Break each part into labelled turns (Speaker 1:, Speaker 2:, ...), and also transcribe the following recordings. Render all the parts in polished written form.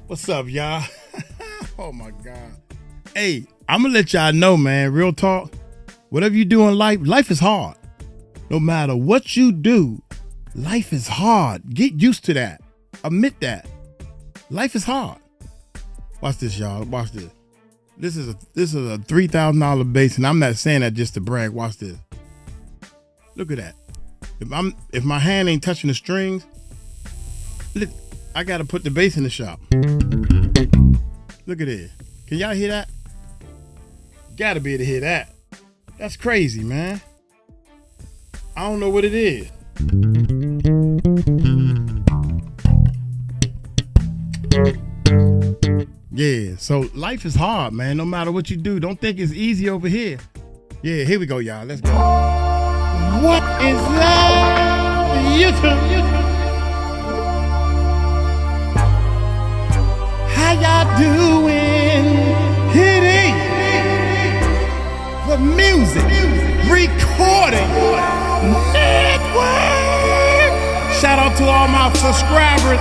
Speaker 1: What's up, y'all? Oh my God. Hey, I'm gonna let y'all know, man, real talk. Whatever you do in life, life is hard. No matter what you do, life is hard. Get used to that. Admit that. Life is hard. Watch this, y'all. Watch this. This is a $3,000 bass, and I'm not saying that just to brag. Watch this. Look at that. If my hand ain't touching the strings, look, I gotta put the bass in the shop. Look at this. Can y'all hear that? Gotta be able to hear that. That's crazy, man. I don't know what it is. Yeah, so life is hard, man. No matter what you do, don't think it's easy over here. Yeah, here we go, y'all. Let's go. What is that? YouTube. How y'all doing? Hitting the music recording network. Shout out to all my subscribers.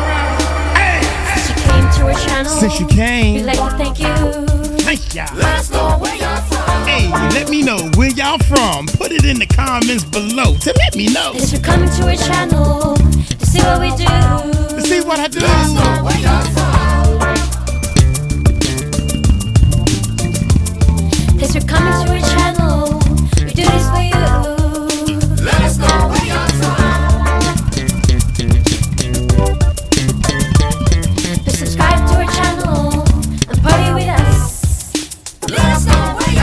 Speaker 2: To our channel.
Speaker 1: Since you came,
Speaker 2: we'd like to thank you.
Speaker 1: Thank y'all.
Speaker 2: Let us know where you're from.
Speaker 1: Hey, let me know where y'all from. Put it in the comments below to let me know.
Speaker 2: Thanks for coming to our channel to see what we do.
Speaker 1: To see what I do.
Speaker 2: Let us know where you're from. Thanks for coming to our channel. We do this for you. Let us know where you're from. Subscribe to our channel and party with us. Let us know where you're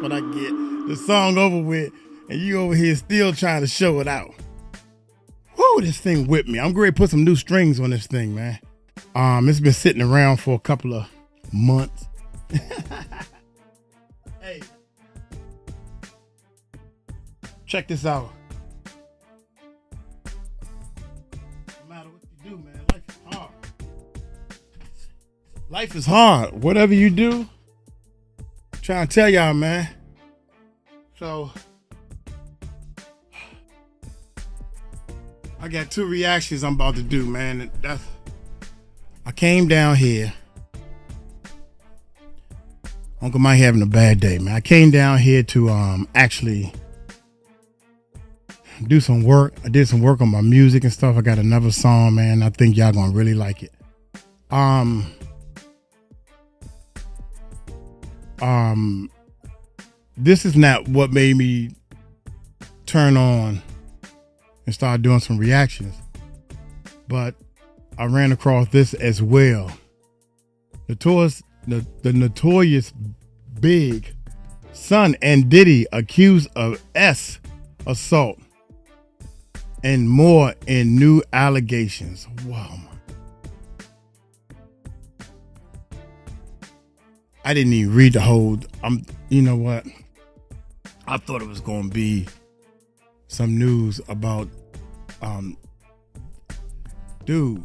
Speaker 1: What I get. The song over with, and you over here still trying to show it out. Whoa, this thing whipped me. I'm going to put some new strings on this thing, man. It's been sitting around for a couple of months. Hey, check this out. No matter what you do, man, life is hard. Life is hard. Whatever you do, I'm trying to tell y'all, man. So, I got two reactions I'm about to do, man. I came down here. Uncle Mike having a bad day, man. I came down here to actually do some work. I did some work on my music and stuff. I got another song, man. I think y'all gonna really like it. This is not what made me turn on and start doing some reactions, but I ran across this as well. The Notorious B.I.G, son and Diddy accused of assault and more in new allegations. Wow. I didn't even read the whole. You know what? I thought it was gonna be some news about, dude.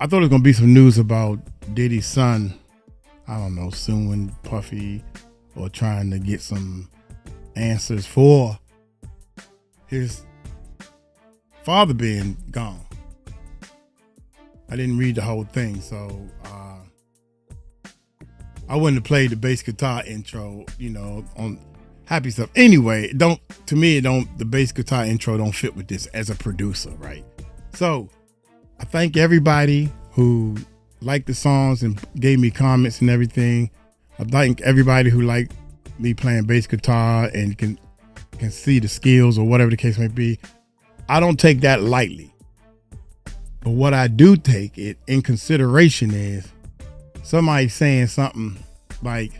Speaker 1: I thought it was gonna be some news about Diddy's son. I don't know, suing Puffy or trying to get some answers for his father being gone. I didn't read the whole thing, so I wouldn't have played the bass guitar intro, on Happy Stuff. Anyway, the bass guitar intro don't fit with this as a producer, right? So I thank everybody who liked the songs and gave me comments and everything. I thank everybody who liked me playing bass guitar and can see the skills or whatever the case may be. I don't take that lightly. But what I do take it in consideration is somebody saying something like,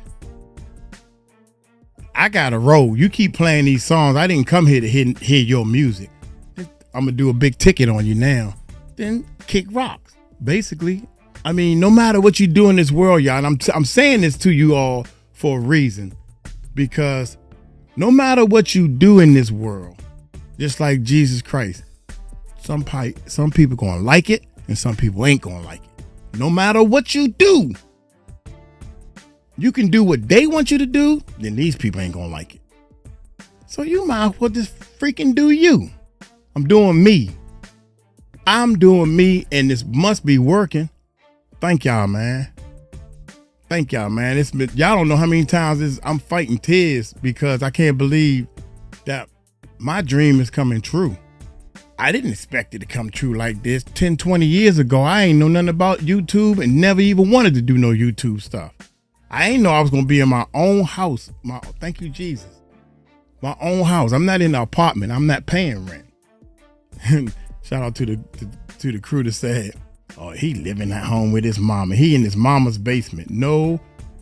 Speaker 1: I gotta roll. You keep playing these songs. I didn't come here to hear your music. I'm gonna do a big ticket on you now. Then kick rocks. Basically, I mean, no matter what you do in this world, y'all, and I'm saying this to you all for a reason, because no matter what you do in this world, just like Jesus Christ, some people gonna like it and some people ain't gonna like it. No matter what you do, you can do what they want you to do, then these people ain't gonna like it. So you might as well just freaking do you. I'm doing me. I'm doing me, and this must be working. Thank y'all, man. Thank y'all, man. Y'all don't know how many times I'm fighting tears because I can't believe that my dream is coming true. I didn't expect it to come true like this. 10, 20 years ago, I ain't know nothing about YouTube and never even wanted to do no YouTube stuff. I ain't know I was going to be in my own house. Thank you, Jesus. My own house. I'm not in an apartment. I'm not paying rent. Shout out to the crew that said, oh, he living at home with his mama. He in his mama's basement. No,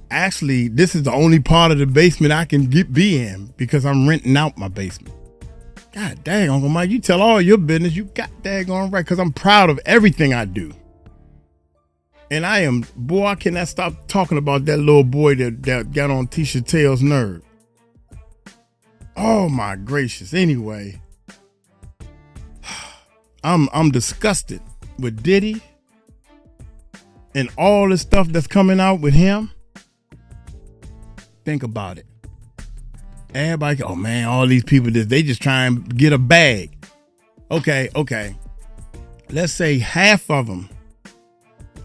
Speaker 1: actually, this is the only part of the basement I can be in because I'm renting out my basement. God dang, Uncle Mike, you tell all your business. You got daggone right, because I'm proud of everything I do. And I cannot stop talking about that little boy that got on Tisha Taylor's nerve. Oh my gracious. Anyway, I'm disgusted with Diddy and all the stuff that's coming out with him. Think about it. Everybody, oh man, all these people, they just try and get a bag. Okay. Let's say half of them.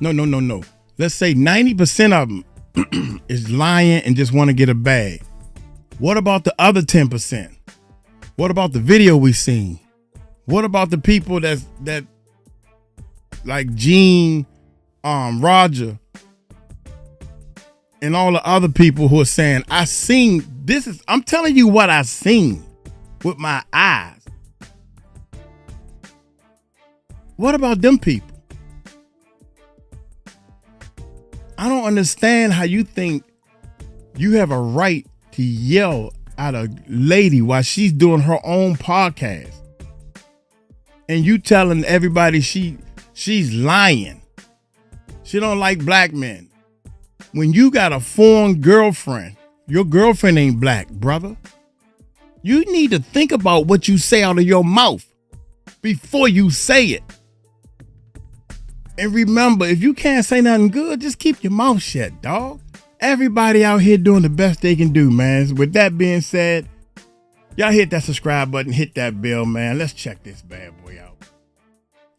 Speaker 1: No. Let's say 90% of them is lying and just want to get a bag. What about the other 10%? What about the video we seen? What about the people that like Gene, Roger, and all the other people who are saying, I'm telling you what I seen with my eyes. What about them people? I don't understand how you think you have a right to yell at a lady while she's doing her own podcast. And you telling everybody she's lying. She don't like black men. When you got a foreign girlfriend, your girlfriend ain't black, brother. You need to think about what you say out of your mouth before you say it. And remember, if you can't say nothing good, just keep your mouth shut, dog. Everybody out here doing the best they can do, man. With that being said, y'all hit that subscribe button, hit that bell, man. Let's check this bad boy out.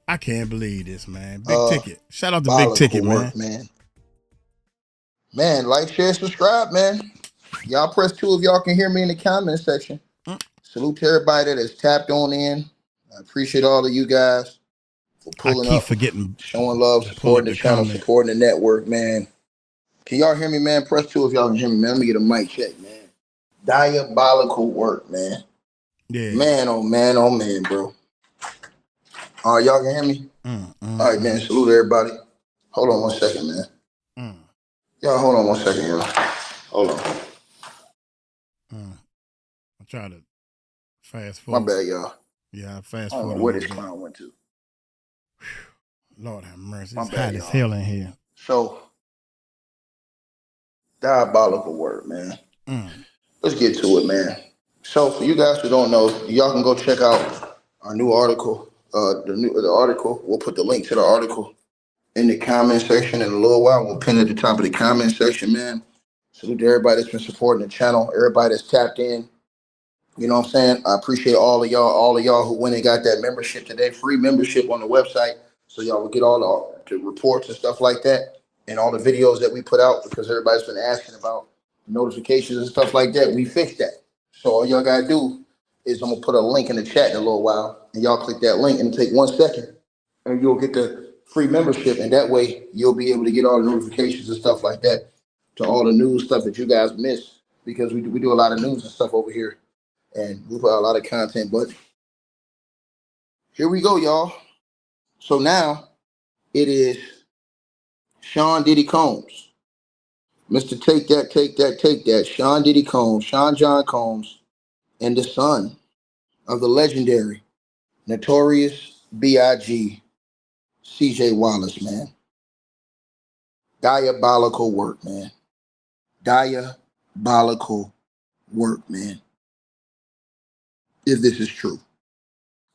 Speaker 1: I can't believe this, man. Big Ticket. Shout out to Big Ticket,
Speaker 3: work, man. Man, like, share, subscribe, man. Y'all press 2 if y'all can hear me in the comment section. Salute to everybody that has tapped on in. I appreciate all of you guys for pulling up, showing love, supporting the channel, supporting the network, man. Can y'all hear me, man? Press 2 if y'all can hear me, man. Let me get a mic check, man. Diabolical work, man.
Speaker 1: Yeah.
Speaker 3: Man, oh man, bro. All right, y'all can hear me? All right, man. Salute everybody. Hold on 1 second, man. Y'all, hold on 1 second, y'all. Hold on.
Speaker 1: I'll try to fast forward.
Speaker 3: My bad, y'all.
Speaker 1: Yeah, fast forward.
Speaker 3: I don't know where this clown went to.
Speaker 1: Lord have mercy. It's hot as hell in here.
Speaker 3: So, diabolical word, man. Let's get to it, man. So, for you guys who don't know, y'all can go check out our new article. The article. We'll put the link to the article in the comment section in a little while. We'll pin it at the top of the comment section, man. Salute to everybody that's been supporting the channel, everybody that's tapped in. You know what I'm saying? I appreciate all of y'all who went and got that membership today, free membership on the website. So y'all will get all the reports and stuff like that and all the videos that we put out because everybody's been asking about notifications and stuff like that. We fixed that. So all y'all got to do is I'm going to put a link in the chat in a little while and y'all click that link and it'll take 1 second and you'll get the free membership. And that way you'll be able to get all the notifications and stuff like that to all the news stuff that you guys miss because we do a lot of news and stuff over here. And we put out a lot of content, but here we go, y'all. So now it is Sean Diddy Combs Mr. Take That, Take That, Take That, Sean Diddy Combs, Sean John Combs, and the son of the legendary Notorious B.I.G, CJ Wallace, man. Diabolical work, man. Diabolical work, man. If this is true.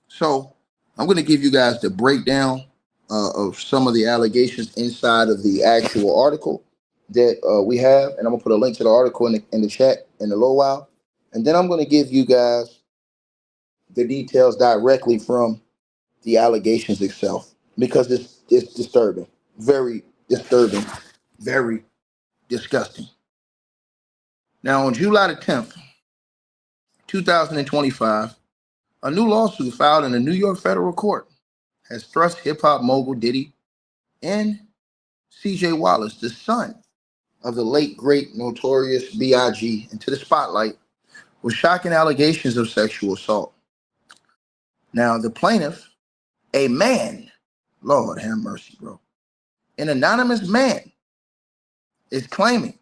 Speaker 3: So I'm going to give you guys the breakdown of some of the allegations inside of the actual article that we have. And I'm going to put a link to the article in the chat in a little while. And then I'm going to give you guys the details directly from the allegations itself because it's disturbing. Very disturbing. Very disgusting. Now, on July the 10th, 2025, a new lawsuit filed in the New York federal court has thrust hip-hop mogul Diddy and CJ Wallace, the son of the late, great Notorious B.I.G, into the spotlight with shocking allegations of sexual assault. Now, the plaintiff, a man, Lord have mercy, bro, an anonymous man, is claiming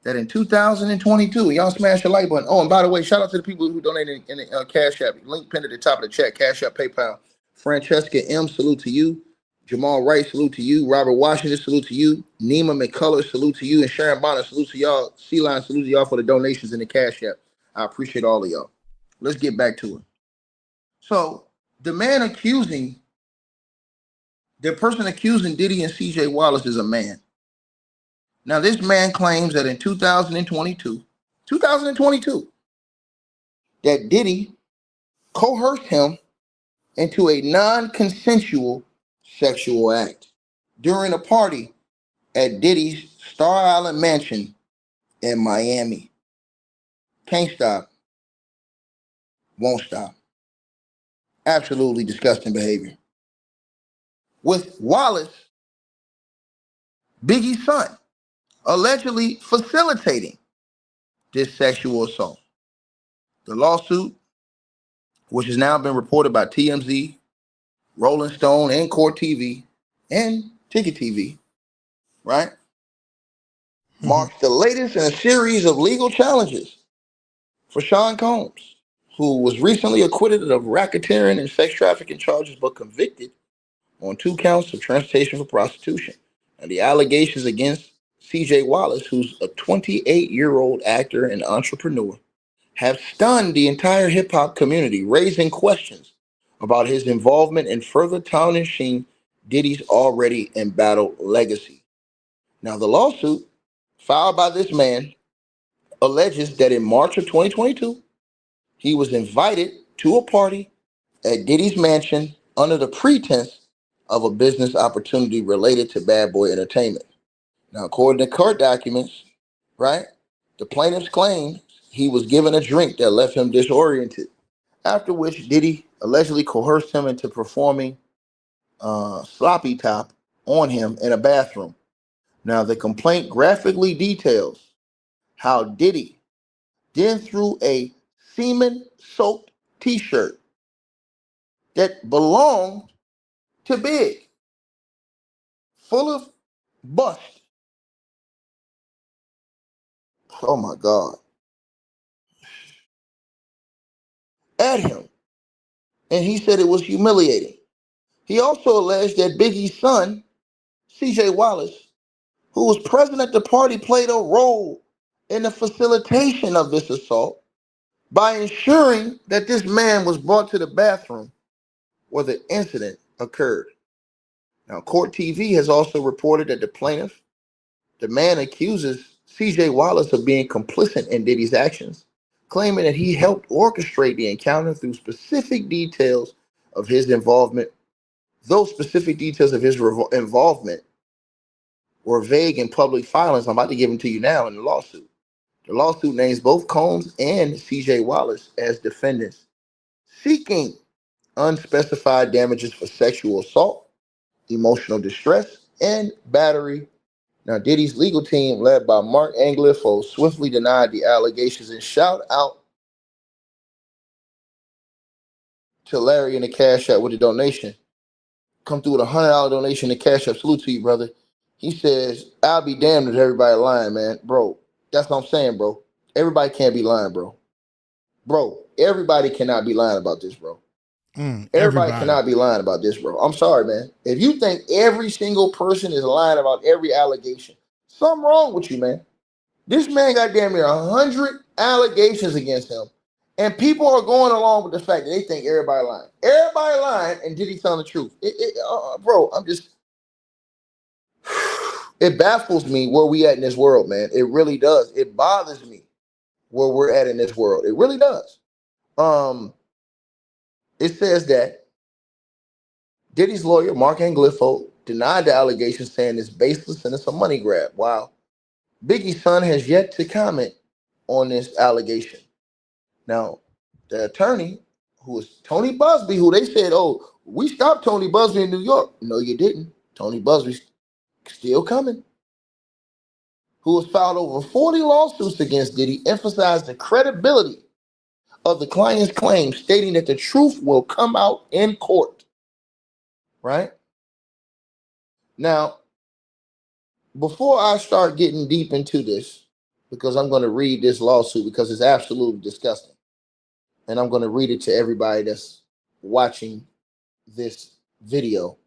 Speaker 3: that in 2022, y'all smash the like button. Oh, and by the way, shout out to the people who donated in the Cash App. Link pinned at the top of the chat. Cash App, PayPal. Francesca M, salute to you. Jamal Wright, salute to you. Robert Washington, salute to you. Nima McCullough, salute to you. And Sharon Bonner, salute to y'all. C-Line, salute to y'all for the donations in the Cash App. I appreciate all of y'all. Let's get back to it. So the person accusing Diddy and CJ Wallace is a man. Now, this man claims that in 2022, that Diddy coerced him into a non-consensual sexual act during a party at Diddy's Star Island mansion in Miami. Can't stop, won't stop. Absolutely disgusting behavior. With Wallace, Biggie's son, allegedly facilitating this sexual assault. The lawsuit, which has now been reported by TMZ, Rolling Stone, and Court TV, and Ticket TV, right? Marks the latest in a series of legal challenges for Sean Combs, who was recently acquitted of racketeering and sex trafficking charges, but convicted on 2 counts of transportation for prostitution. And the allegations against CJ Wallace, who's a 28-year-old actor and entrepreneur, have stunned the entire hip-hop community, raising questions about his involvement in further tarnishing Diddy's already embattled legacy. Now, the lawsuit filed by this man alleges that in March of 2022, he was invited to a party at Diddy's mansion under the pretense of a business opportunity related to Bad Boy Entertainment. Now, according to court documents, right, the plaintiffs claimed he was given a drink that left him disoriented, after which Diddy allegedly coerced him into performing sloppy top on him in a bathroom. Now, the complaint graphically details how Diddy then threw a semen-soaked t-shirt that belonged to Big, full of bust. Oh my God. At him. And he said it was humiliating. He also alleged that Biggie's son, CJ Wallace, who was present at the party, played a role in the facilitation of this assault by ensuring that this man was brought to the bathroom where the incident occurred. Now, Court TV has also reported that the plaintiff, the man, accuses CJ Wallace of being complicit in Diddy's actions, claiming that he helped orchestrate the encounter through specific details of his involvement. Those specific details of his involvement were vague in public filings. I'm about to give them to you now in the lawsuit. The lawsuit names both Combs and CJ Wallace as defendants, seeking unspecified damages for sexual assault, emotional distress, and battery. Now, Diddy's legal team, led by Mark Anglifo, swiftly denied the allegations, and shout out to Larry in the Cash App with the donation. Come through with $100 donation to Cash App. Salute to you, brother. He says, "I'll be damned if everybody lying, man, bro." That's what I'm saying, bro. Everybody can't be lying, bro. Bro, everybody cannot be lying about this, bro. Everybody
Speaker 1: Everybody.
Speaker 3: cannot be lying about this, bro. I'm sorry, man. If you think every single person is lying about every allegation, something wrong with you, man. This man got damn near 100 allegations against him, and people are going along with the fact that they think everybody lying. Everybody lying, and Diddy telling the truth. Bro, I'm just. It baffles me where we at in this world, man. It really does. It bothers me where we're at in this world. It really does. It says that Diddy's lawyer, Mark Anglifo, denied the allegation, saying it's baseless and it's a money grab. While Biggie's son has yet to comment on this allegation. Now, the attorney, who is Tony Busby, who they said, oh, we stopped Tony Busby in New York. No, you didn't. Tony Busby's still coming. Who has filed over 40 lawsuits against Diddy, emphasized the credibility of the client's claims, stating that the truth will come out in court. Right? Now, before I start getting deep into this, because I'm going to read this lawsuit because it's absolutely disgusting. And I'm going to read it to everybody that's watching this video.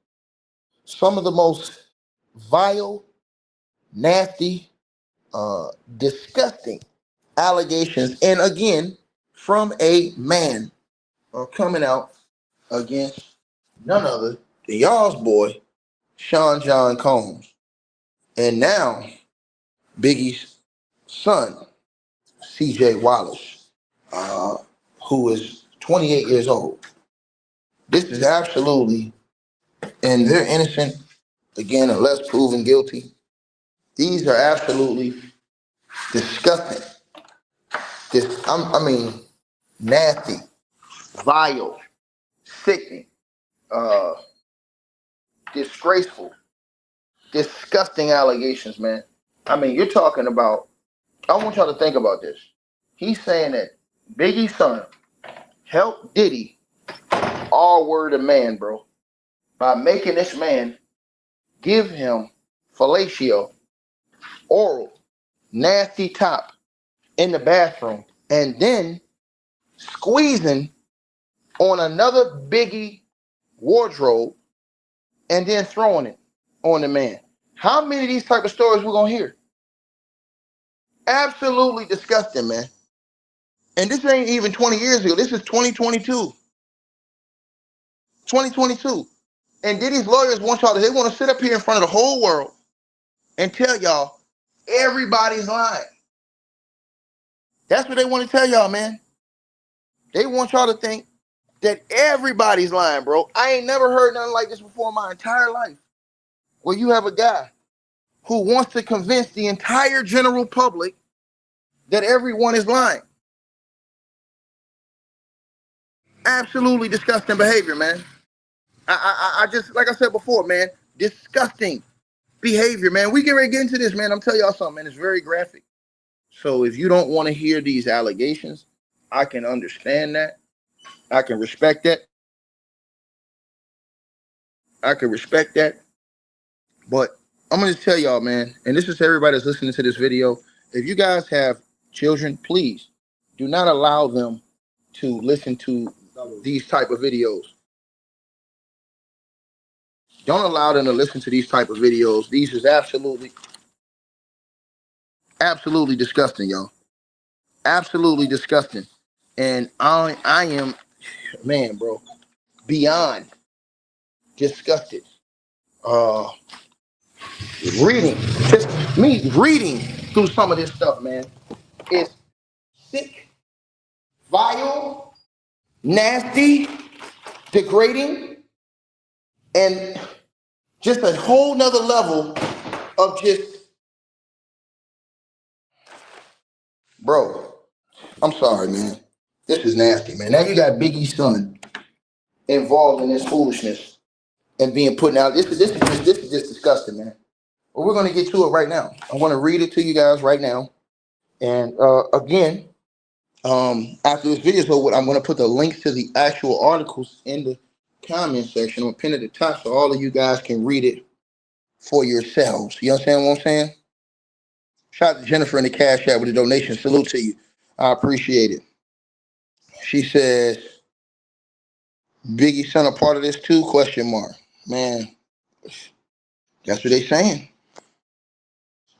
Speaker 3: Some of the most vile, nasty, disgusting allegations, and again, from a man, are coming out against none other than y'all's boy, Sean John Combs. And now, Biggie's son, CJ Wallace, who is 28 years old. This is absolutely, and they're innocent, again, unless proven guilty. These are absolutely disgusting. I mean, nasty, vile, sickening, disgraceful, disgusting allegations, man. I mean, you're talking about, I want y'all to think about this. He's saying that Biggie's son helped Diddy, all word of man, bro, by making this man give him fellatio, oral, nasty top in the bathroom, and then squeezing on another Biggie wardrobe and then throwing it on the man. How many of these type of stories we're gonna hear? Absolutely disgusting, man. And this ain't even 20 years ago. This is 2022. 2022. And Diddy's lawyers want y'all to, they want to sit up here in front of the whole world and tell y'all everybody's lying. That's what they want to tell y'all, man. They want y'all to think that everybody's lying, bro. I ain't never heard nothing like this before in my entire life. Where you have a guy who wants to convince the entire general public that everyone is lying. Absolutely disgusting behavior, man. I just, like I said before, man, disgusting behavior, man. We get ready to get into this, man. I'm telling y'all something, man. It's very graphic. So if you don't want to hear these allegations, I can understand that. I can respect that. But I'm going to tell y'all, man, and this is everybody that's listening to this video. If you guys have children, please do not allow them to listen to these type of videos. Don't allow them to listen to these type of videos. These is absolutely disgusting, y'all. Absolutely disgusting. And I am, man, bro, beyond disgusted. Just me reading through some of this stuff, man, is sick, vile, nasty, degrading, and just a whole nother level of just, bro, I'm sorry, man. This is nasty, man. Now you got Biggie's son involved in this foolishness and being put out. This is just disgusting, man. But we're gonna get to it right now. I want to read it to you guys right now. And again, after this video, so I'm gonna put the links to the actual articles in the comment section. I'm gonna pin it at the top so all of you guys can read it for yourselves. You understand what I'm saying? Shout out to Jennifer in the Cash App with a donation. Salute to you. I appreciate it. She says, Biggie son a part of this too? Question mark. Man, that's what they saying.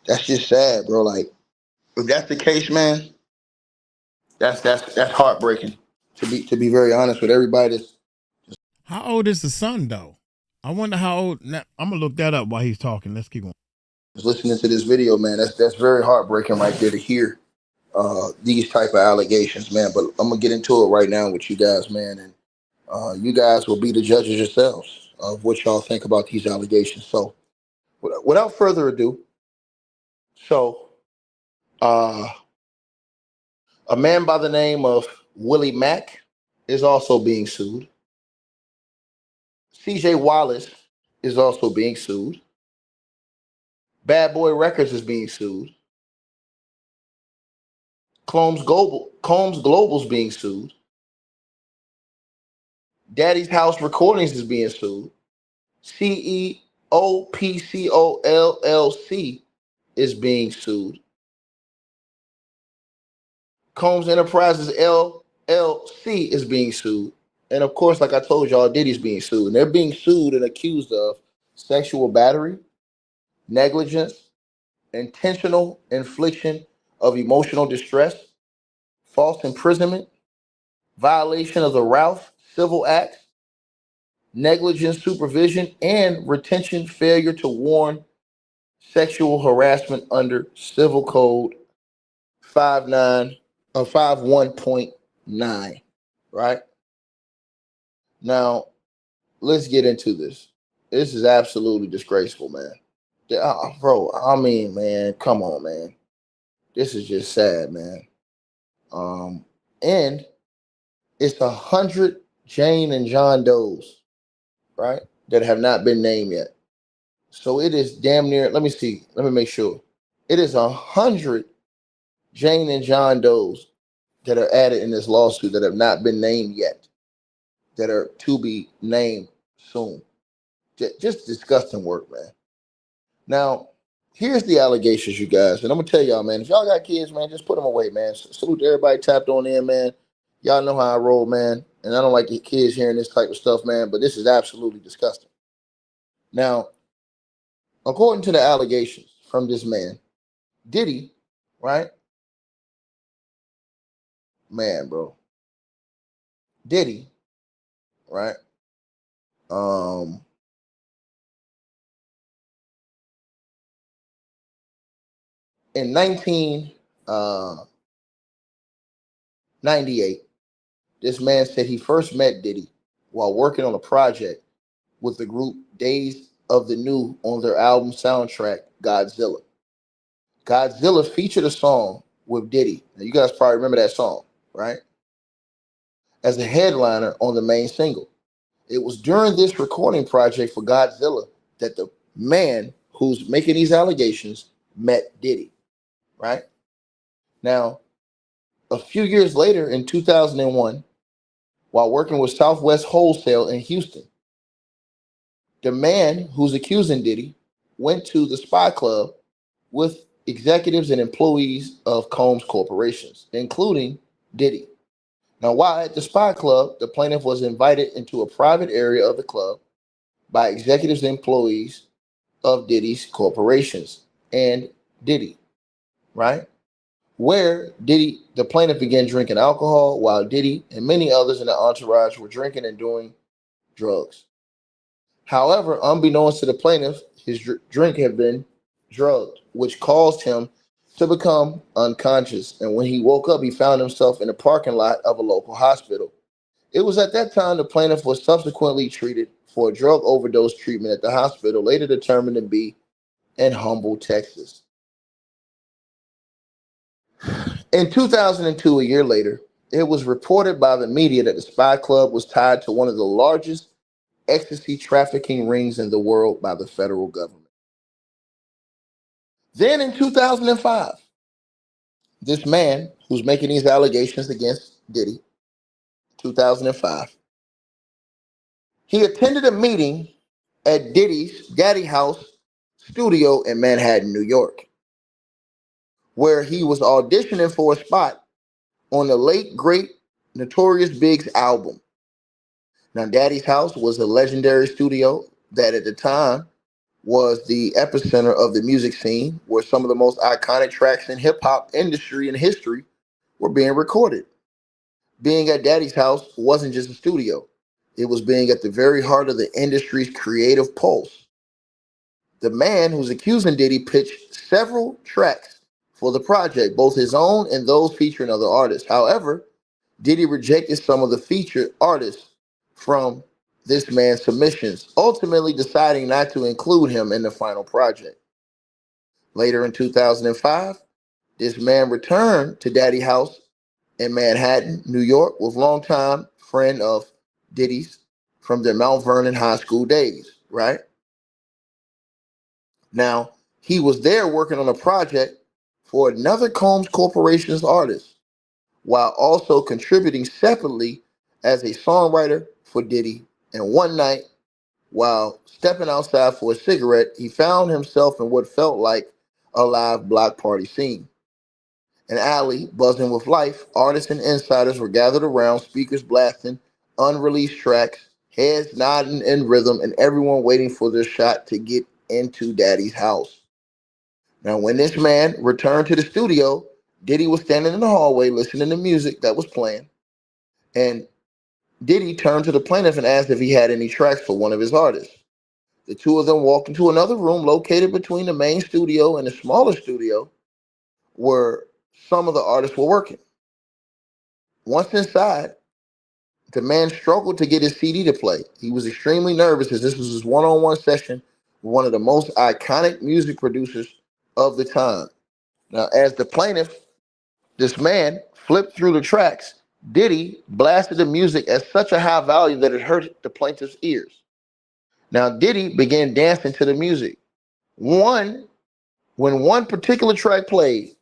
Speaker 3: That's just sad, bro. Like, if that's the case, man, that's heartbreaking. To be very honest with everybody.
Speaker 1: How old is the son though? I wonder how old. Now, I'm gonna look that up while he's talking. Let's keep going.
Speaker 3: Listening to this video, man, that's very heartbreaking right there to hear these type of allegations, man. But I'm gonna get into it right now with you guys, man, and you guys will be the judges yourselves of what y'all think about these allegations. So, without further ado, so uh, a man by the name of Willie Mack is also being sued. CJ Wallace is also being sued. Bad Boy Records is being sued. Combs Global's being sued. Daddy's House Recordings is being sued. CEOPCO LLC is being sued. Combs Enterprises LLC is being sued. And of course, like I told y'all, Diddy's being sued. And they're being sued and accused of sexual battery, negligence, intentional infliction of emotional distress, false imprisonment, violation of the Ralph Civil Act, negligent supervision, and retention failure to warn sexual harassment under Civil Code 51.9, right? Now, let's get into this. This is absolutely disgraceful, man. Bro, I mean, man, come on, man. This is just sad, man. And it's 100 Jane and John Does, right, that have not been named yet. So it is damn near, let me see, let me make sure. It is 100 Jane and John Does that are added in this lawsuit that have not been named yet, that are to be named soon. Just disgusting work, man. Now, here's the allegations, you guys. And I'm going to tell y'all, man, if y'all got kids, man, just put them away, man. Salute to everybody tapped on in, man. Y'all know how I roll, man. And I don't like your kids hearing this type of stuff, man, but this is absolutely disgusting. Now, according to the allegations from this man, Diddy, right? Man, bro. Diddy, right? In 1998, this man said he first met Diddy while working on a project with the group Days of the New on their album soundtrack, Godzilla. Godzilla featured a song with Diddy. Now, you guys probably remember that song, right? As a headliner on the main single. It was during this recording project for Godzilla that the man who's making these allegations met Diddy, right? Now, a few years later in 2001, while working with Southwest Wholesale in Houston, the man who's accusing Diddy went to the Spy Club with executives and employees of Combs Corporations, including Diddy. Now, while at the Spy Club, the plaintiff was invited into a private area of the club by executives and employees of Diddy's corporations and Diddy, right? Where Diddy, the plaintiff, began drinking alcohol while Diddy and many others in the entourage were drinking and doing drugs. However, unbeknownst to the plaintiff, his drink had been drugged, which caused him to become unconscious. And when he woke up, he found himself in the parking lot of a local hospital. It was at that time the plaintiff was subsequently treated for a drug overdose treatment at the hospital, later determined to be in Humble, Texas. In 2002, a year later, it was reported by the media that the Spy Club was tied to one of the largest ecstasy trafficking rings in the world by the federal government. Then in 2005, this man who's making these allegations against Diddy, 2005, he attended a meeting at Diddy's Daddy House studio in Manhattan, New York, where he was auditioning for a spot on the late great Notorious B.I.G.'s album. Now, Daddy's House was a legendary studio that at the time was the epicenter of the music scene, where some of the most iconic tracks in hip hop industry and history were being recorded. Being at Daddy's House wasn't just a studio, it was being at the very heart of the industry's creative pulse. The man who's accusing Diddy pitched several tracks for the project, both his own and those featuring other artists. However, Diddy rejected some of the featured artists from this man's submissions, ultimately deciding not to include him in the final project. Later in 2005, this man returned to Daddy House in Manhattan, New York, with longtime friend of Diddy's from their Mount Vernon high school days, right? Now, he was there working on a project for another Combs Corporation's artist, while also contributing separately as a songwriter for Diddy. And one night, while stepping outside for a cigarette, he found himself in what felt like a live block party scene. An alley buzzing with life, artists and insiders were gathered around, speakers blasting unreleased tracks, heads nodding in rhythm, and everyone waiting for their shot to get into Daddy's house. Now, when this man returned to the studio, Diddy was standing in the hallway listening to music that was playing, and Diddy turned to the plaintiff and asked if he had any tracks for one of his artists. The two of them walked into another room located between the main studio and the smaller studio where some of the artists were working. Once inside, the man struggled to get his CD to play. He was extremely nervous as this was his one-on-one session with one of the most iconic music producers of the time. Now, as the plaintiff, this man flipped through the tracks. Diddy blasted the music at such a high volume that it hurt the plaintiff's ears. Now, Diddy began dancing to the music. When one particular track played,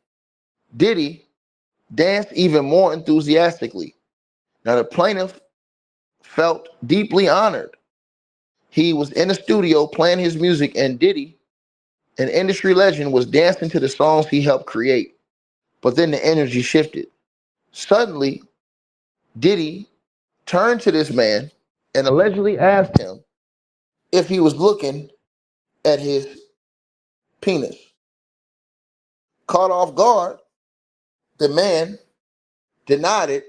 Speaker 3: Diddy danced even more enthusiastically. Now, the plaintiff felt deeply honored. He was in the studio playing his music, and Diddy, an industry legend, was dancing to the songs he helped create. But then the energy shifted. Suddenly, Diddy turned to this man and allegedly asked him if he was looking at his penis. Caught off guard, the man denied it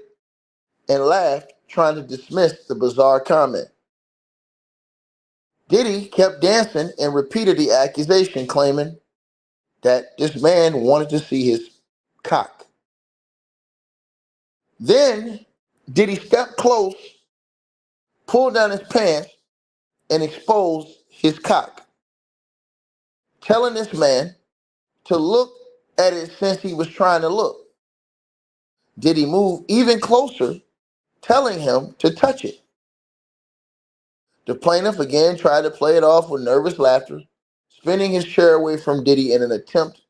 Speaker 3: and laughed, trying to dismiss the bizarre comment. Diddy kept dancing and repeated the accusation, claiming that this man wanted to see his cock. Then Diddy stepped close, pulled down his pants, and exposed his cock, telling this man to look at it since he was trying to look. Diddy moved even closer, telling him to touch it. The plaintiff again tried to play it off with nervous laughter, spinning his chair away from Diddy in an attempt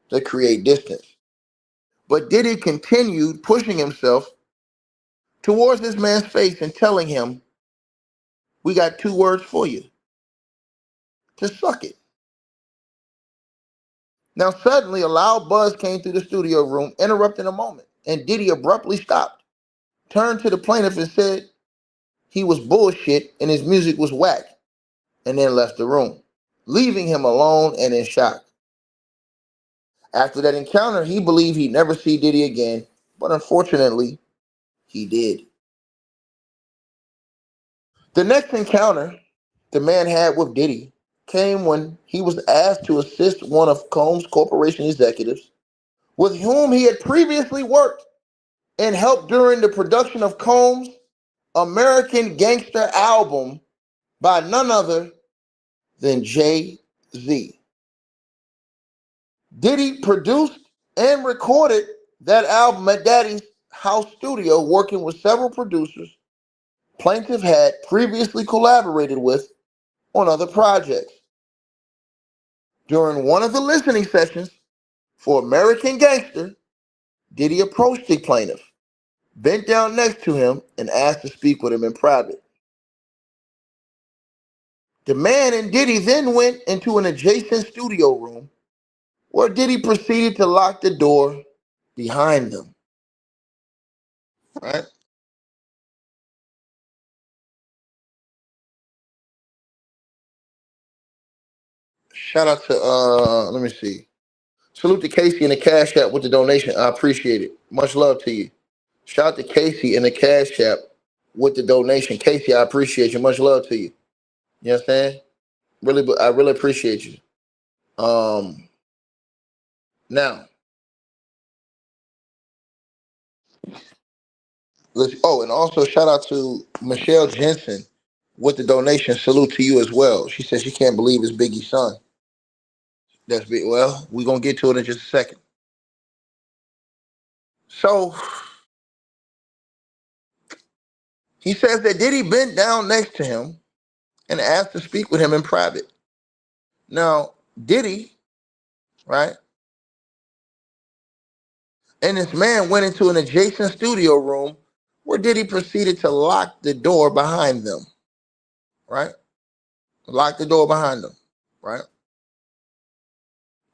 Speaker 3: to create distance. But Diddy continued pushing himself towards this man's face and telling him, "We got two words for you: to suck it." Now, suddenly, a loud buzz came through the studio room, interrupting a moment, and Diddy abruptly stopped, turned to the plaintiff and said he was bullshit and his music was whack, and then left the room, leaving him alone and in shock. After that encounter, he believed he'd never see Diddy again, but unfortunately, he did. The next encounter the man had with Diddy came when he was asked to assist one of Combs Corporation executives with whom he had previously worked and helped during the production of Combs' American Gangster album by none other than Jay-Z. Diddy produced and recorded that album at Daddy's house studio, working with several producers Plaintiff had previously collaborated with on other projects. During one of the listening sessions for American Gangster, Diddy approached the plaintiff, bent down next to him, and asked to speak with him in private. The man and Diddy then went into an adjacent studio room where Diddy proceeded to lock the door behind them. Right? Shout out to let me see. Salute to Casey in the Cash App with the donation. I appreciate it. Much love to you. Shout out to Casey in the Cash App with the donation. Casey, I appreciate you. Much love to you. You understand? Really, I really appreciate you. Now, and also shout out to Michelle Jensen with the donation. Salute to you as well. She says she can't believe it's Biggie's son. That's big. Well, we're gonna get to it in just a second. So he says that Diddy bent down next to him and asked to speak with him in private. Now, Diddy, right, and this man went into an adjacent studio room where Diddy proceeded to lock the door behind them, right? Lock the door behind them, right?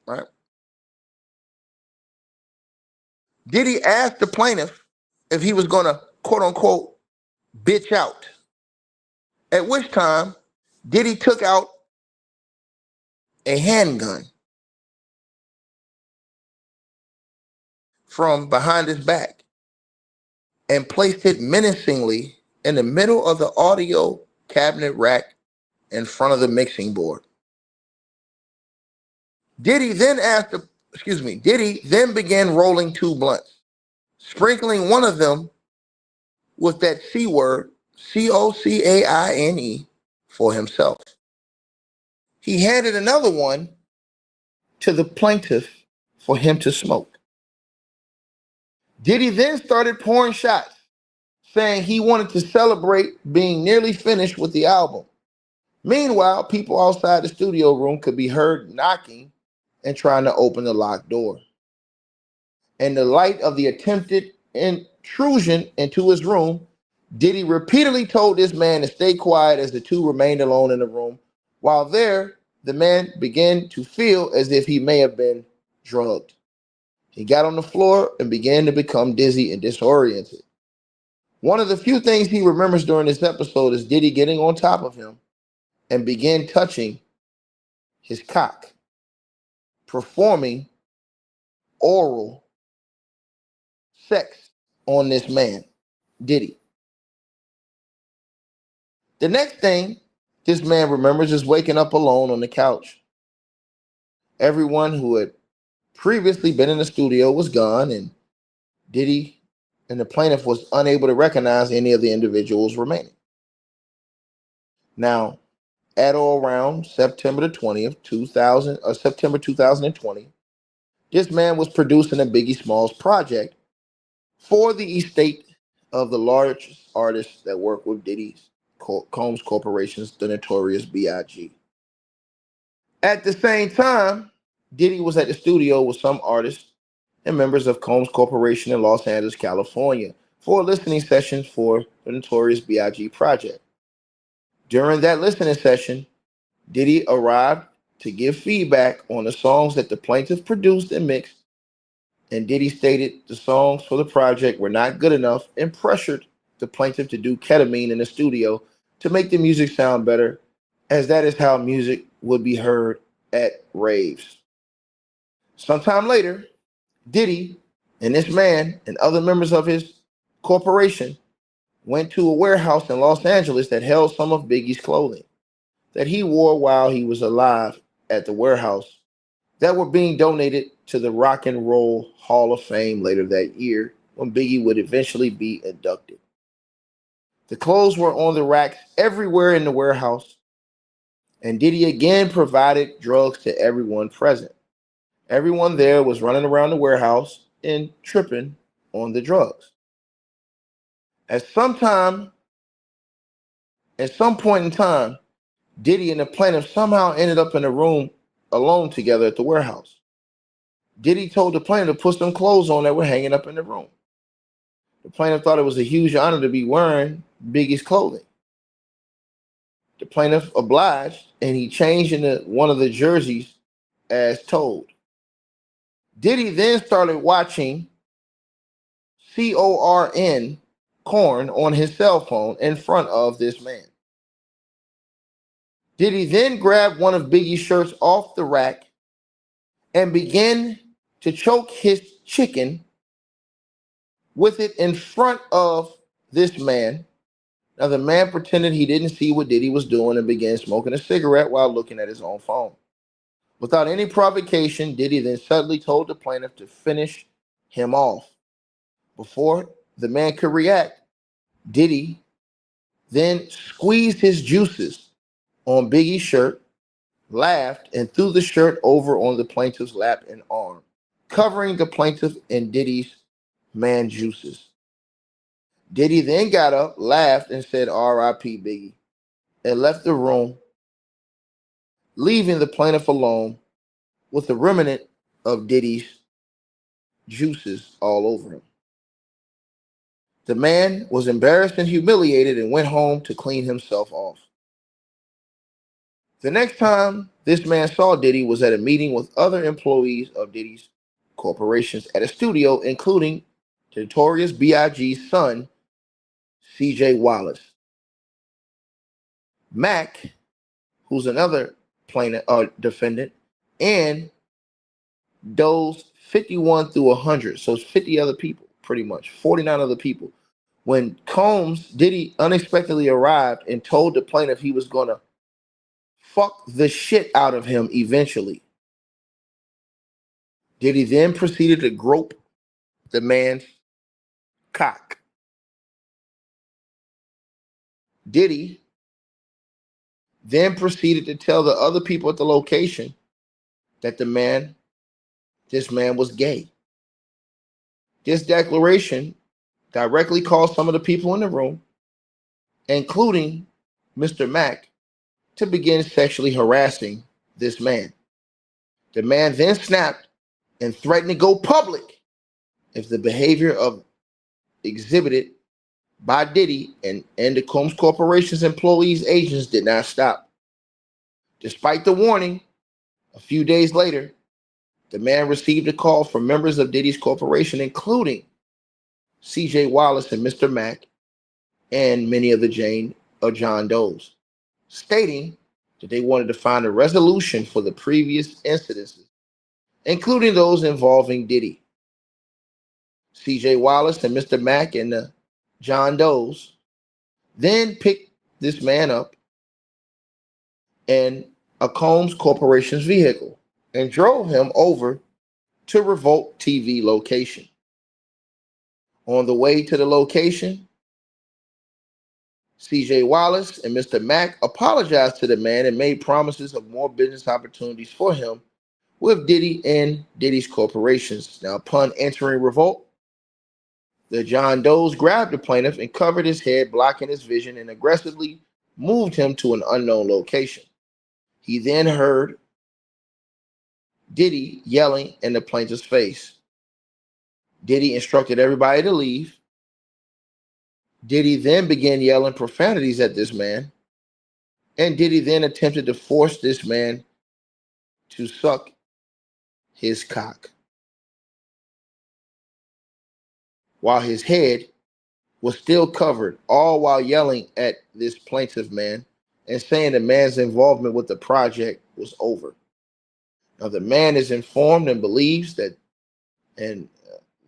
Speaker 3: Right? Diddy asked the plaintiff if he was going to, quote unquote, bitch out. At which time, Diddy took out a handgun from behind his back and placed it menacingly in the middle of the audio cabinet rack in front of the mixing board. Diddy then began rolling two blunts, sprinkling one of them with that C word, COCAINE, for himself. He handed another one to the plaintiff for him to smoke. Diddy then started pouring shots, saying he wanted to celebrate being nearly finished with the album. Meanwhile, people outside the studio room could be heard knocking and trying to open the locked door. In the light of the attempted intrusion into his room, Diddy repeatedly told this man to stay quiet as the two remained alone in the room. While there, the man began to feel as if he may have been drugged. He got on the floor and began to become dizzy and disoriented. One of the few things he remembers during this episode is Diddy getting on top of him and began touching his cock, performing oral sex on this man, Diddy. The next thing this man remembers is waking up alone on the couch. Everyone who had previously been in the studio was gone, and Diddy and the plaintiff was unable to recognize any of the individuals remaining. Now, at or around September the 20th, September 2020, this man was producing a Biggie Smalls project for the estate of the largest artists that work with Diddy's Combs Corporation's the Notorious B.I.G. At the same time, Diddy was at the studio with some artists and members of Combs Corporation in Los Angeles, California, for a listening session for the Notorious B.I.G. project. During that listening session, Diddy arrived to give feedback on the songs that the plaintiff produced and mixed, and Diddy stated the songs for the project were not good enough and pressured the plaintiff to do ketamine in the studio to make the music sound better, as that is how music would be heard at raves. Sometime later, Diddy and this man and other members of his corporation went to a warehouse in Los Angeles that held some of Biggie's clothing that he wore while he was alive at the warehouse that were being donated to the Rock and Roll Hall of Fame later that year when Biggie would eventually be inducted. The clothes were on the racks everywhere in the warehouse, and Diddy again provided drugs to everyone present. Everyone there was running around the warehouse and tripping on the drugs. At some point in time, Diddy and the plaintiff somehow ended up in a room alone together at the warehouse. Diddy told the plaintiff to put some clothes on that were hanging up in the room. The plaintiff thought it was a huge honor to be wearing Biggie's clothing. The plaintiff obliged, and he changed into one of the jerseys as told. Diddy then started watching corn on his cell phone in front of this man. Diddy then grabbed one of Biggie's shirts off the rack and began to choke his chicken with it in front of this man. Now, the man pretended he didn't see what Diddy was doing and began smoking a cigarette while looking at his own phone. Without any provocation, Diddy then suddenly told the plaintiff to finish him off. Before the man could react, Diddy then squeezed his juices on Biggie's shirt, laughed, and threw the shirt over on the plaintiff's lap and arm, covering the plaintiff in Diddy's man juices. Diddy then got up, laughed, and said, "R.I.P. Biggie," and left the room, leaving the plaintiff alone with the remnant of Diddy's juices all over him. The man was embarrassed and humiliated and went home to clean himself off. The next time this man saw Diddy was at a meeting with other employees of Diddy's corporations at a studio, including Notorious B.I.G's son, CJ Wallace. Mac, who's another defendant, and those 51 through 100, so it's 50 other people, pretty much, 49 other people. When Diddy unexpectedly arrived and told the plaintiff he was going to fuck the shit out of him eventually. Diddy then proceeded to grope the man's cock. Diddy then proceeded to tell the other people at the location that this man was gay. This declaration directly caused some of the people in the room, including Mr. Mack, to begin sexually harassing this man. The man then snapped and threatened to go public if the behavior exhibited by Diddy and the Combs Corporation's employees' agents did not stop. Despite the warning, a few days later, the man received a call from members of Diddy's corporation, including CJ Wallace and Mr. Mack, and many of the John Does, stating that they wanted to find a resolution for the previous incidences, including those involving Diddy. CJ Wallace and Mr. Mack and the John Does then picked this man up in a Combs Corporation's vehicle and drove him over to Revolt TV location. On the way to the location, CJ Wallace and Mr. Mack apologized to the man and made promises of more business opportunities for him with Diddy and Diddy's corporations. Now, upon entering Revolt, the John Does grabbed the plaintiff and covered his head, blocking his vision, and aggressively moved him to an unknown location. He then heard Diddy yelling in the plaintiff's face. Diddy instructed everybody to leave. Diddy then began yelling profanities at this man, and Diddy then attempted to force this man to suck his cock, while his head was still covered, all while yelling at this plaintiff man and saying the man's involvement with the project was over. Now, the man is informed and believes that, and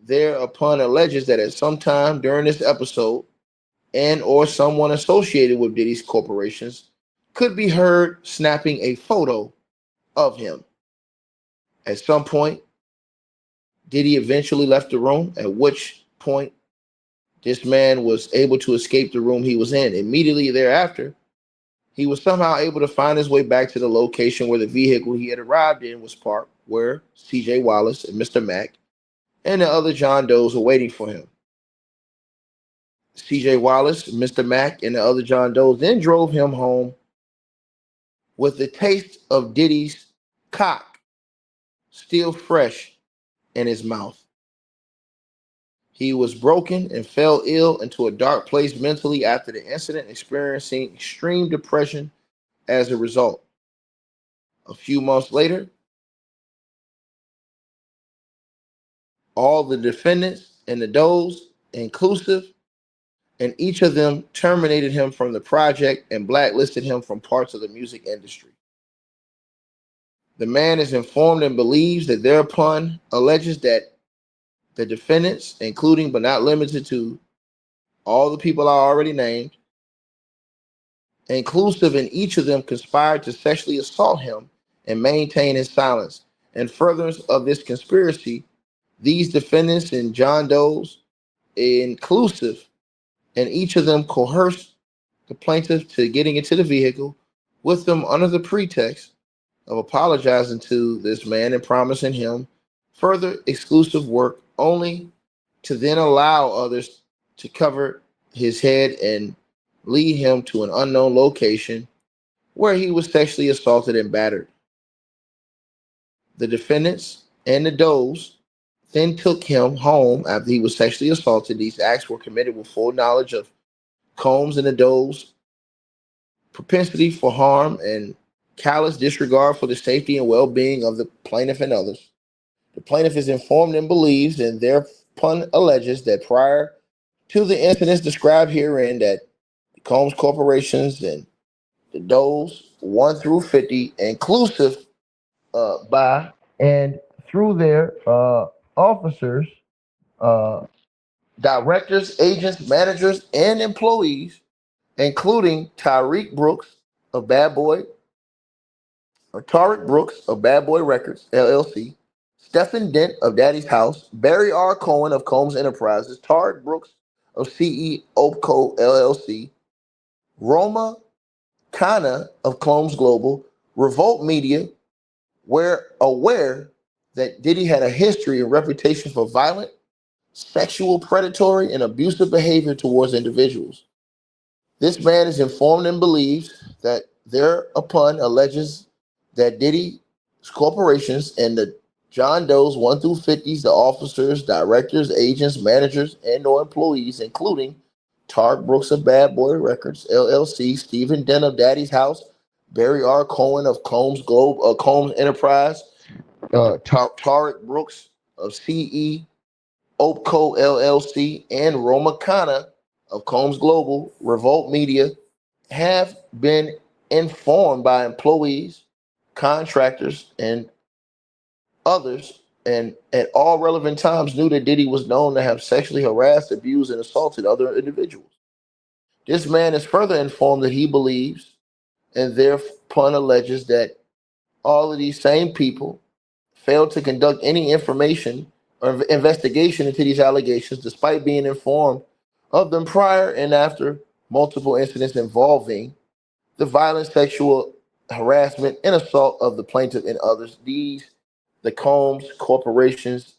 Speaker 3: thereupon alleges that at some time during this episode, and or someone associated with Diddy's corporations could be heard snapping a photo of him. At some point, Diddy eventually left the room, at which point this man was able to escape the room he was in. Immediately thereafter, he was somehow able to find his way back to the location where the vehicle he had arrived in was parked, where CJ Wallace and Mr. Mack and the other John Does were waiting for him. CJ Wallace, Mr. Mack, and the other John Does then drove him home with the taste of Diddy's cock still fresh in his mouth. He was broken and fell ill into a dark place mentally after the incident, experiencing extreme depression as a result. A few months later, all the defendants and the does, inclusive, and each of them terminated him from the project and blacklisted him from parts of the music industry. The man is informed and believes that thereupon alleges that the defendants, including but not limited to all the people I already named, inclusive in each of them, conspired to sexually assault him and maintain his silence. In furtherance of this conspiracy, these defendants and John Doe's, inclusive, and each of them coerced the plaintiff to getting into the vehicle with them under the pretext of apologizing to this man and promising him further exclusive work, only to then allow others to cover his head and lead him to an unknown location where he was sexually assaulted and battered. The defendants and the does then took him home after he was sexually assaulted. These acts were committed with full knowledge of Combs and the does' propensity for harm and callous disregard for the safety and well-being of the plaintiff and others. The plaintiff is informed and believes and thereupon alleges that prior to the incidents described herein, that the Combs corporations and the does 1 through 50, inclusive by and through their officers, uh, directors, agents, managers, and employees, including Tariq Brooks of Bad Boy Records, LLC, Stephen Dent of Daddy's House, Barry R. Cohen of Combs Enterprises, Tariq Brooks of CE Opco, LLC, Roma Kana of Combs Global, Revolt Media, were aware that Diddy had a history and reputation for violent, sexual, predatory, and abusive behavior towards individuals. This man is informed and believes that thereupon alleges that Diddy's corporations and the John Doe's 1 through 50s, the officers, directors, agents, managers, and or employees, including Tariq Brooks of Bad Boy Records, LLC, Stephen Dent of Daddy's House, Barry R. Cohen of Combs Enterprise, Tariq Brooks of CE Opco LLC, and Roma Kana of Combs Global, Revolt Media, have been informed by employees, contractors, and others, and at all relevant times knew that Diddy was known to have sexually harassed, abused, and assaulted other individuals. This man is further informed that he believes and thereupon alleges that all of these same people failed to conduct any information or investigation into these allegations, despite being informed of them prior and after multiple incidents involving the violent sexual harassment and assault of the plaintiff and others. The Combs corporations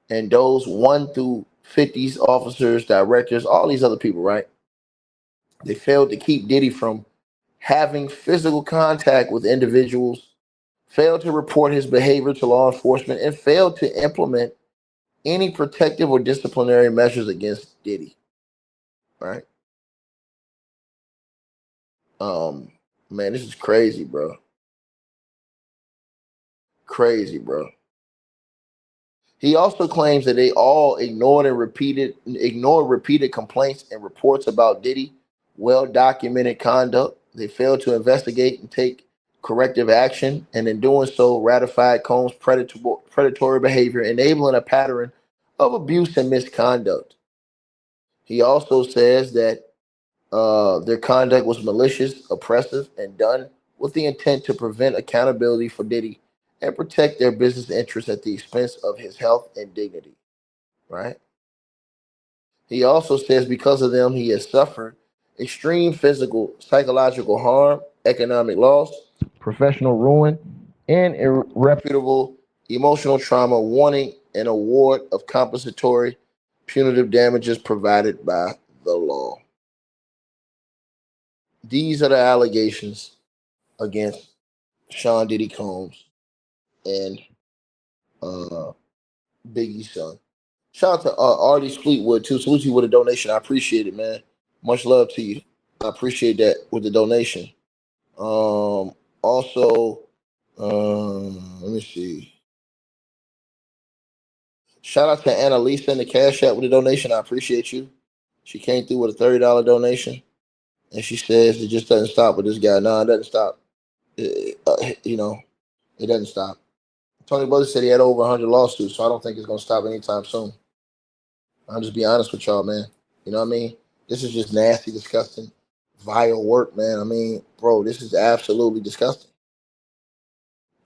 Speaker 3: and those 1 through 50s officers, directors, all these other people, right? They failed to keep Diddy from having physical contact with individuals, failed to report his behavior to law enforcement, and failed to implement any protective or disciplinary measures against Diddy. Right? Man, this is crazy, bro. Crazy, bro. He also claims that they all ignored repeated complaints and reports about Diddy, well-documented conduct. They failed to investigate and take corrective action, and in doing so, ratified Combs' predatory behavior, enabling a pattern of abuse and misconduct. He also says that their conduct was malicious, oppressive, and done with the intent to prevent accountability for Diddy and protect their business interests at the expense of his health and dignity. Right? He also says because of them, he has suffered extreme physical, psychological harm, economic loss, professional ruin, and irreparable emotional trauma, wanting an award of compensatory punitive damages provided by the law. These are the allegations against Sean Diddy Combs and Biggie's son. Shout out to Artie Fleetwood too. Salute you with a donation. I appreciate it, man. Much love to you. I appreciate that with the donation. Also, let me see. Shout out to Annalisa in the Cash App with the donation. I appreciate you. She came through with a $30 donation, and she says it just doesn't stop with this guy. No, it doesn't stop. You know, it doesn't stop. Tony Brother said he had over 100 lawsuits, so I don't think it's gonna stop anytime soon. I'll just be honest with y'all, man. You know what I mean? This is just nasty, disgusting, vile work, man. I mean, bro, this is absolutely disgusting.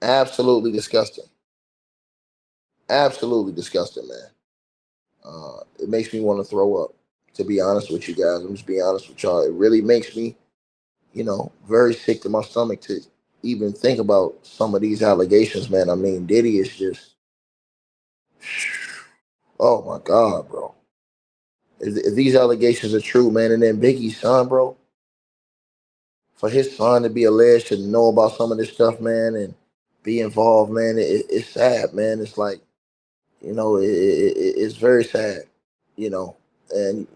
Speaker 3: Absolutely disgusting. Absolutely disgusting, man. It makes me want to throw up, to be honest with you guys. I'm just being honest with y'all. It really makes me, very sick to my stomach to even think about some of these allegations, man. I mean, Diddy is just, oh my God, bro. If these allegations are true, man, and then Biggie's son, bro, for his son to be alleged to know about some of this stuff, man, and be involved, man, it's sad, man. It's like, it's very sad, and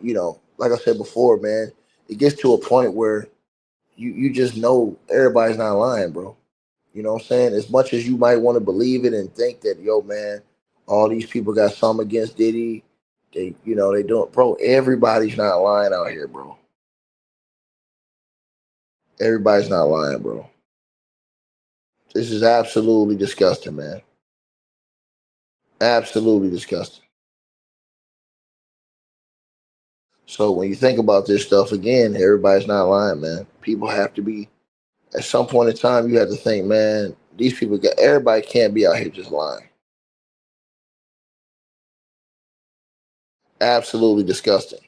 Speaker 3: like I said before, man, it gets to a point where you just know everybody's not lying, bro. You know what I'm saying? As much as you might want to believe it and think that, yo, man, all these people got something against Diddy, they don't, bro. Everybody's not lying out here, bro. Everybody's not lying, bro. This is absolutely disgusting, man. Absolutely disgusting. So when you think about this stuff again, everybody's not lying, man. People have to be, at some point in time, you have to think, man, these people everybody can't be out here just lying. Absolutely disgusting.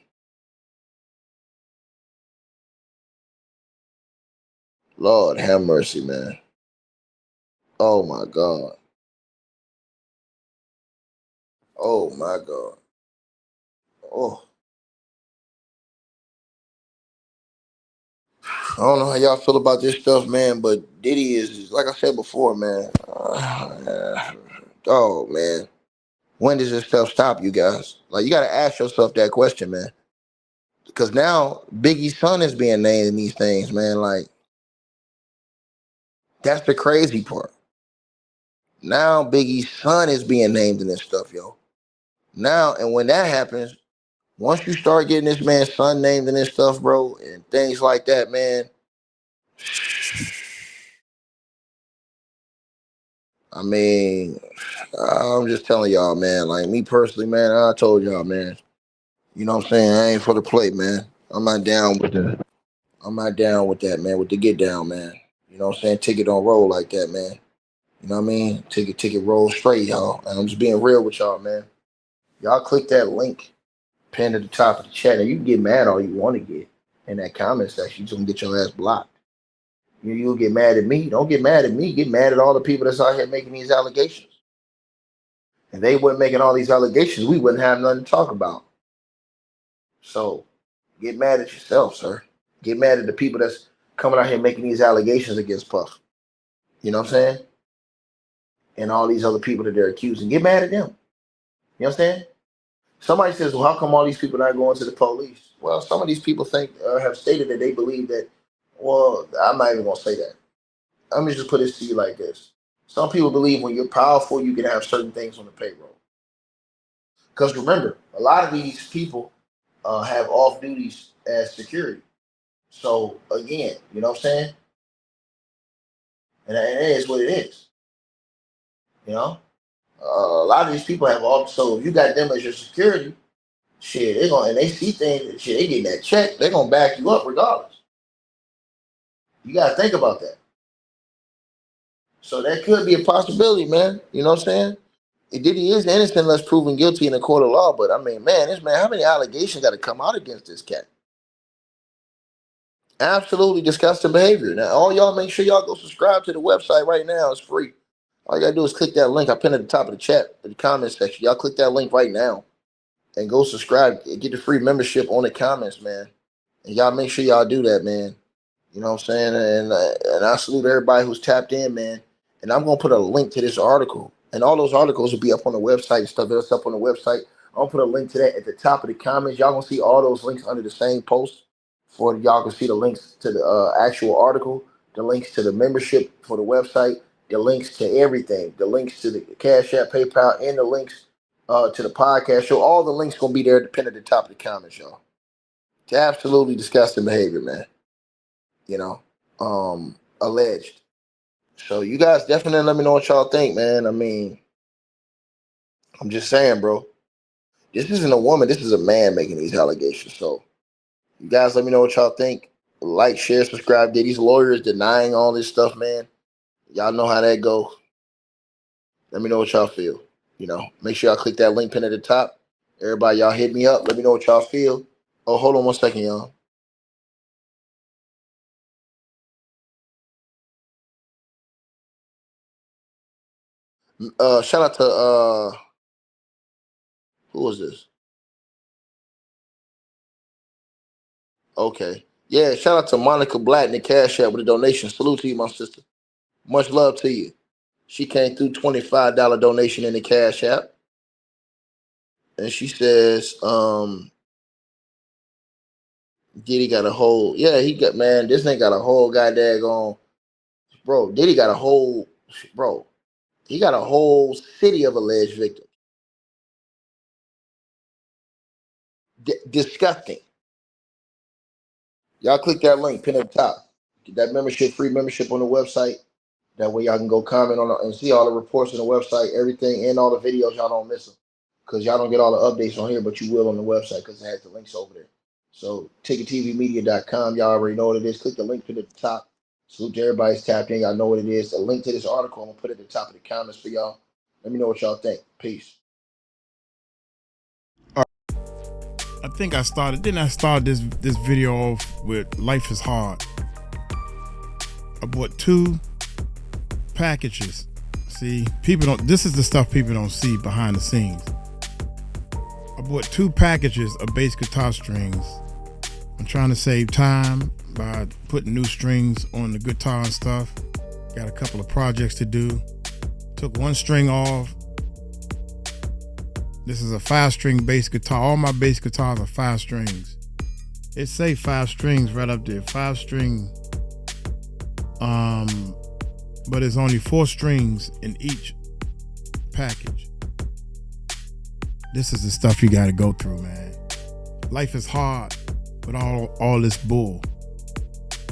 Speaker 3: Lord have mercy, man. Oh my God. Oh my God. Oh, I don't know how y'all feel about this stuff, man, but Diddy is, like I said before, man. Oh man, when does this stuff stop, you guys? Like, you got to ask yourself that question, man. Because now Biggie's son is being named in these things, man. Like, that's the crazy part. Now Biggie's son is being named in this stuff, yo. Now, and when that happens, once you start getting this man's son named in this stuff, bro, and things like that, man. I mean, I'm just telling y'all, man. Like, me personally, man, I told y'all, man. You know what I'm saying? I ain't for the play, man. I'm not down with that, man. With the get down, man. You know what I'm saying? Ticket don't roll like that, man. You know what I mean? Ticket roll straight, y'all. And I'm just being real with y'all, man. Y'all click that link pinned at the top of the chat, and you can get mad all you want to get in that comment section. You just gonna get your ass blocked. You'll get mad at me. Don't get mad at me. Get mad at all the people that's out here making these allegations. If they weren't making all these allegations, we wouldn't have nothing to talk about. So get mad at yourself, sir. Get mad at the people that's coming out here making these allegations against Puff. You know what I'm saying? And all these other people that they're accusing. Get mad at them. You know what I'm saying? Somebody says, well, how come all these people not going to the police? Well, some of these people have stated that they believe that, well, I'm not even going to say that. Let me just put this to you like this. Some people believe when you're powerful, you can have certain things on the payroll. Because remember, a lot of these people have off duties as security. So again, you know what I'm saying? And it is what it is. You know, a lot of these people have off. So if you got them as your security, shit, and they see things, shit, they getting that check, they're gonna back you up regardless. You gotta think about that. So that could be a possibility, man. You know what I'm saying? Diddy is innocent unless proven guilty in a court of law. But I mean, man, how many allegations got to come out against this cat? Absolutely disgusting behavior. Now, all y'all make sure y'all go subscribe to the website right now. It's free. All you gotta do is click that link I pinned at the top of the chat, in the comment section. Y'all click that link right now and go subscribe. Get the free membership on the comments, man. And y'all make sure y'all do that, man. You know what I'm saying? And I salute everybody who's tapped in, man. And I'm gonna put a link to this article, and all those articles will be up on the website and stuff that's up on the website. I'll put a link to that at the top of the comments. Y'all gonna see all those links under the same post, for y'all can see the links to the actual article. the links to the membership for the website, the links to everything, the links to the Cash App, PayPal, and the links to the podcast show. All the links gonna be there, depending at the top of the comments, y'all. It's absolutely disgusting behavior, man. You know, alleged. So you guys definitely let me know what y'all think, man. I mean, I'm just saying, bro. This isn't a woman. This is a man making these allegations. So you guys let me know what y'all think. Like, share, subscribe. Diddy's lawyers denying all this stuff, man. Y'all know how that goes. Let me know what y'all feel. You know, make sure y'all click that link pin at the top. Everybody, y'all hit me up. Let me know what y'all feel. Oh, hold on 1 second, y'all. Shout out to who was this? Okay. Yeah, shout out to Monica Black in the Cash App with a donation. Salute to you, my sister. Much love to you. She came through $25 donation in the Cash App. And she says, Diddy got a whole, this nigga got a whole goddamn, bro, Diddy got a whole, bro, he got a whole city of alleged victims. Disgusting. Y'all click that link, pin at the top. Get that membership, free membership on the website. That way y'all can go comment on it and see all the reports on the website, everything, and all the videos. Y'all don't miss them. Because y'all don't get all the updates on here, but you will on the website because it has the links over there. So ticketvmedia.com, y'all already know what it is. Click the link pin at the top. Salute to everybody's tapped in. Y'all know what it is. A link to this article, I'm going to put it at the top of the comments for y'all. Let me know what y'all think. Peace.
Speaker 1: I think I started this video off with life is hard. I bought 2 packages. See, this is the stuff people don't see behind the scenes. I bought 2 packages of bass guitar strings. I'm trying to save time by putting new strings on the guitar and stuff. Got a couple of projects to do. Took 1 string off. This is a 5-string bass guitar. All my bass guitars are 5 strings. It say 5 strings right up there. 5 string. But it's only 4 strings in each package. This is the stuff you got to go through, man. Life is hard with all this bull.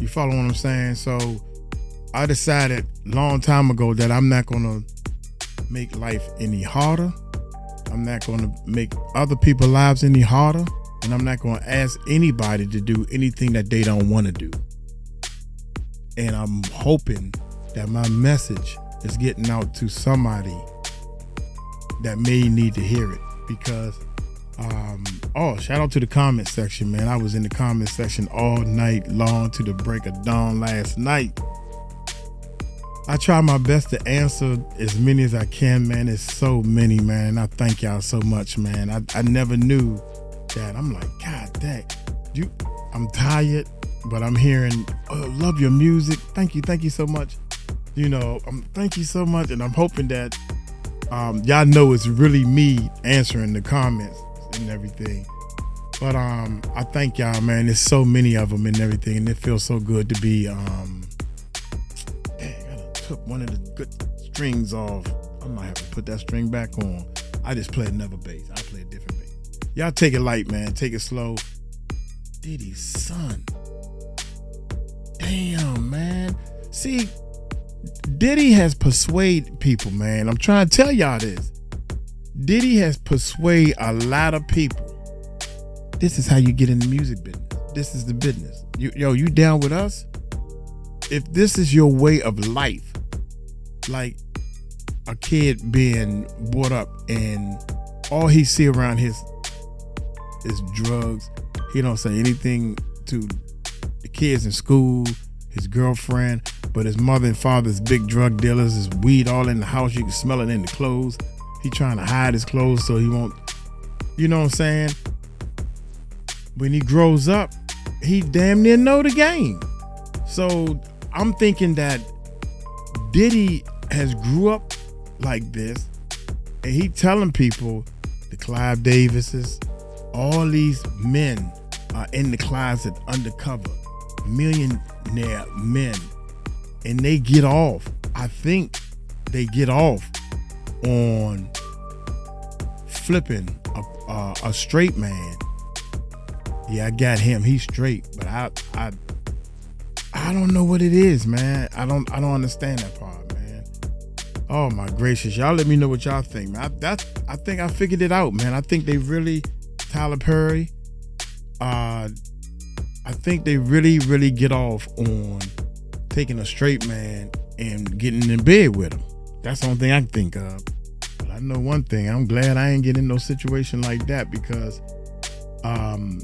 Speaker 1: You follow what I'm saying? So I decided a long time ago that I'm not gonna make life any harder. I'm not going to make other people's lives any harder, and I'm not going to ask anybody to do anything that they don't want to do. And I'm hoping that my message is getting out to somebody that may need to hear it, because shout out to the comment section, man. I was in the comment section all night long to the break of dawn last night. I try my best to answer as many as I can, man. It's so many, man. I thank y'all so much, man. I never knew that. I'm like, God dang, I'm tired, but I'm hearing, love your music. Thank you so much. Thank you so much, and I'm hoping that y'all know it's really me answering the comments and everything. But I thank y'all, man. There's so many of them and everything, and it feels so good to be took one of the good strings off. I might have to put that string back on. I just play another bass. I play a different bass. Y'all take it light, man. Take it slow. Diddy's son. Damn, man. See, Diddy has persuaded people, man. I'm trying to tell y'all this. Diddy has persuaded a lot of people. This is how you get in the music business. This is the business. You down with us? If this is your way of life, like a kid being brought up and all he see around his is drugs, he don't say anything to the kids in school, his girlfriend, but his mother and father's big drug dealers, his weed all in the house, you can smell it in the clothes. He trying to hide his clothes so he won't, you know what I'm saying? When he grows up, he damn near know the game. So I'm thinking that Diddy has grew up like this, and he telling people, the Clive Davises, all these men are in the closet undercover, millionaire men and they get off. I think they get off on flipping a straight man. Yeah, I got him. He's straight, but I don't know what it is, man. I don't understand that part, man. Oh my gracious, y'all let me know what y'all think, man. I think I figured it out, man. I think they really, Tyler Perry, I think they really get off on taking a straight man and getting in bed with him. That's the only thing I can think of. But I know one thing, I'm glad I ain't getting in no situation like that, because I'm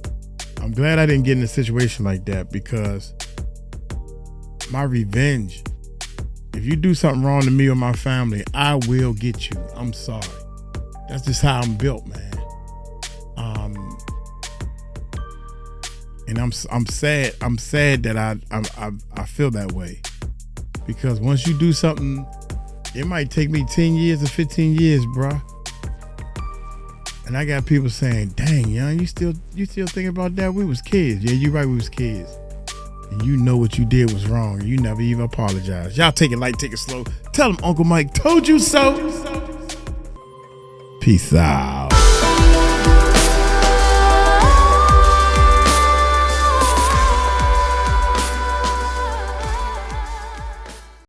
Speaker 1: glad I didn't get in a situation like that, because my revenge, if you do something wrong to me or my family, I will get you. I'm sorry. That's just how I'm built, man. And I'm sad. I'm sad that I feel that way, because once you do something, it might take me 10 years or 15 years, bruh. And I got people saying, "Dang, young, you still thinking about that? We was kids." Yeah, you right, we was kids. And you know what you did was wrong. You never even apologized. Y'all take it light, take it slow. Tell them Uncle Mike told you so. Peace out.